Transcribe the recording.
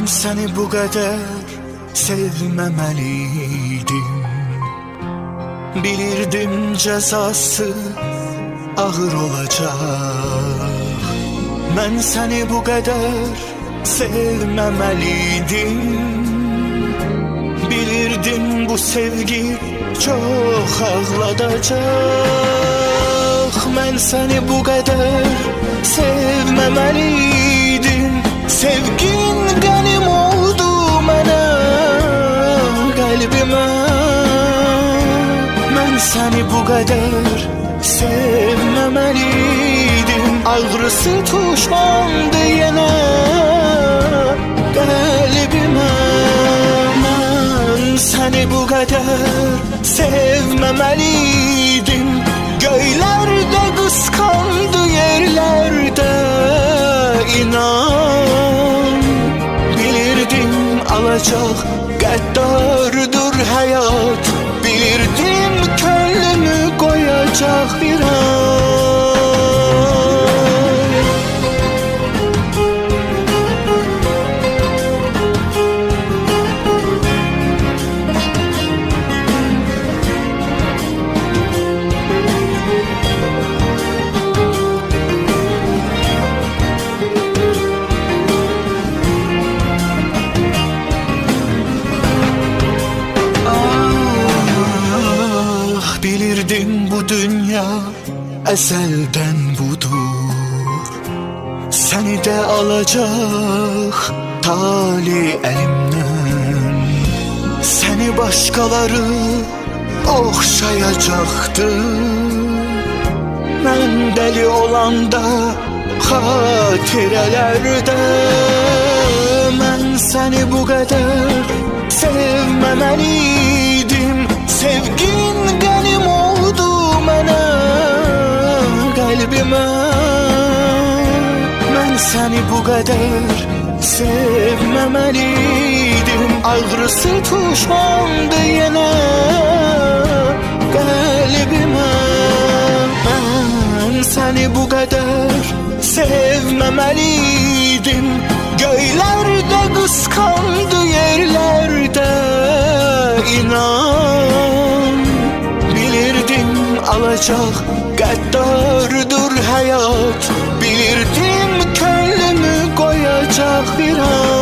Mən səni bu qədər sevməməliydim. Bilirdim cəzası ağır olacaq. Mən səni bu qədər sevməməliydim. Bilirdim bu sevgi çox ağladacaq. Mən səni bu qədər sevməməliydim. Sevgin qənim oldu mənə, qəlbimə. Mən səni bu qədər sevməməliydim. Ağrısı tuşlandı yenə qəlbimə. Mən səni bu qədər sevməməliydim. Göylərdə qısqandı, yerlərdə inan. Bilirdim alacaq qəddardır həyat. Bilirdim könlümü qoyacaq bir an. Bilirdim bu dünya əzəldən budur. Səni də alacaq tali əlimdən. Səni başqaları oxşayacaqdı. Mən dəli olanda xatirələrdə. Mən səni bu qədər sevməməliydim. Sevgin qənim oldu mənə, qəlbimə. Mən səni bu qədər sevməməliydim. Ağrısı tuşlandı yenə qəlbimə. Mən səni bu qədər sevməməliydim. Göylərdə qısqandı, yerlərdə inan. Bilirdim alacaq qəddardır həyat. Bilirdim könlümü qoyacaq bir an.